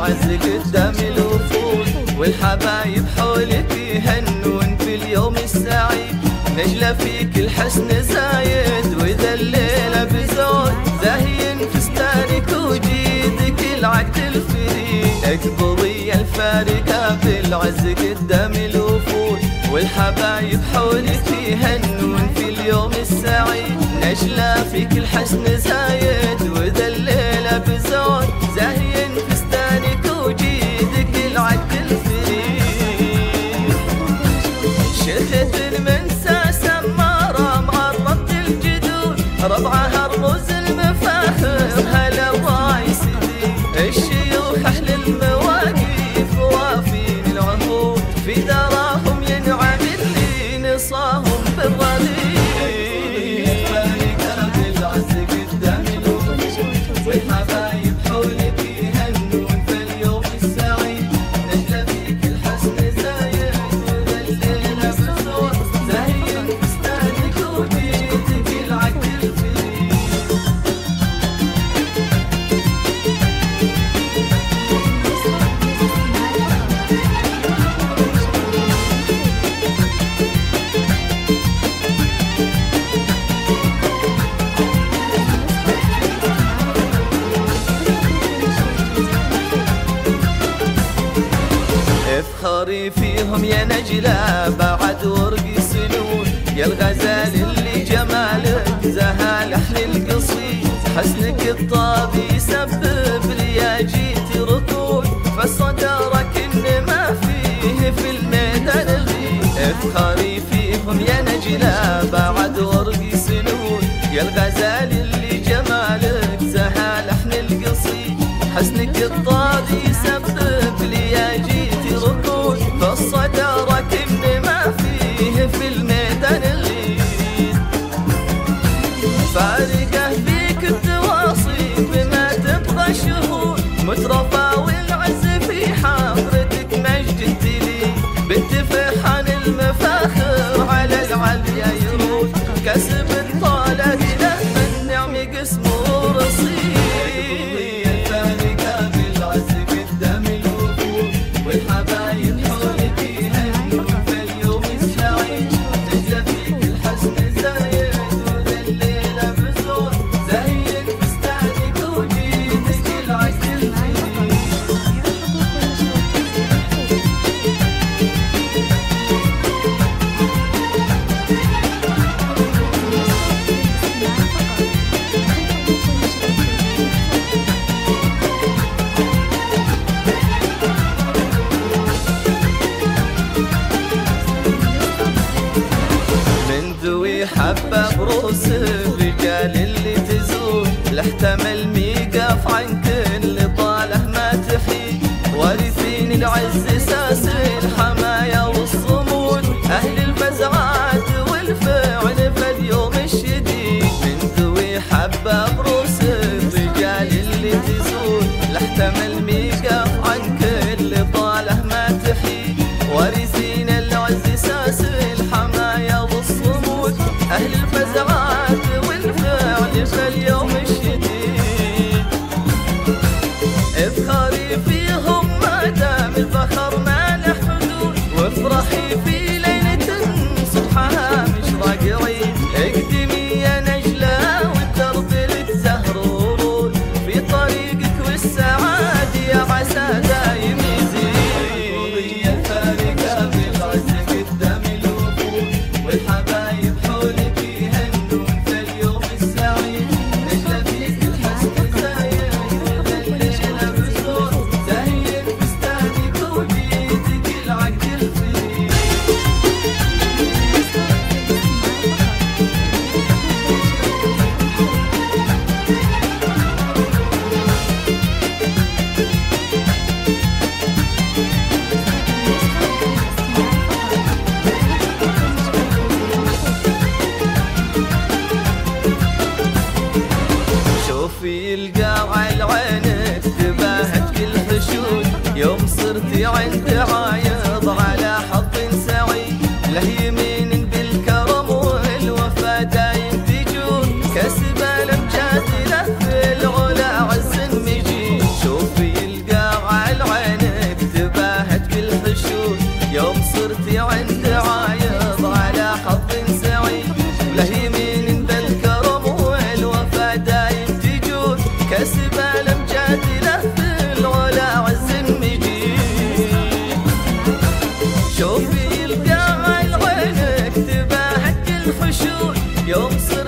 بالعز قدام الوفود، والحبايب حولك يهنون في اليوم السعيد. نجلة فيك الحسن زايد وإذا الليلة بزود، زاهين فستانك وجيدك العقد الفريد. اقبضي الفارقة بالعز قدام الوفود، والحبايب حولك يهنون في اليوم السعيد. نجلة فيك الحسن زايد وإذا الليلة بزود، زاهين فستانك وجيدك العقد الفريد. شخت المنسى سمارة معرضة الجدود، ربعها رموز المفاخر هلا وايسدي. الشيوخ أهل المواقف وافين العهود، في دراهم ينعم اللي نصاهم بالرديد. والحبايب حولك يهنون في اليوم السعيد. نجلة فيك الحسن زايد وإذا الليلة بزود، زاهين فستانك وجيدك العقد الفريد. افخري فيهم يا نجلة بعد ورق سنون، يا الغزال اللي جمالك زهال أهل القصيد. حسنك الطاب يسبب لي جيتي ركود، فصدرك إن ما فيه في الميدان غيد. افخري فيهم يا نجلة بعد ورق سنون، يا الغزال اللي جمالك زهال أهل القصيد. حسنك الطاب يسبب لي جيتي ركود، فصدرك إن ما فيه في الميدان غيد. فارقه فيك التواصي بما تبغى شهود، مترفة والعز في حضرتك مجد لي. بنت فحان المفاخر على العليا يرود، كسب الطالة له من نعم قسمه رصيد. والحبايب حولك يهنون في اليوم السعيد. نجلة فيك الحسن زايد وإذا الليلة بزود، زاهين فستانك وجيدك العقد الفريد. حبة بروس الرجال اللي تزول، لاحتمل ميقف عن كل طاله ما تحيد. وارثين العز ساس الحمايا والصمود، أهل الفزعات والفعل في اليوم الشديد. من ذوي حبة بروس الرجال اللي تزول، لاحتمل ميقف عن كل طاله ما تحيد. وارثين العز ساس الحمايا والصمود، أهل الفزعات والفعل في اليوم الشديد. افخري فيهم ما دام الفخر ما له حدود، يوم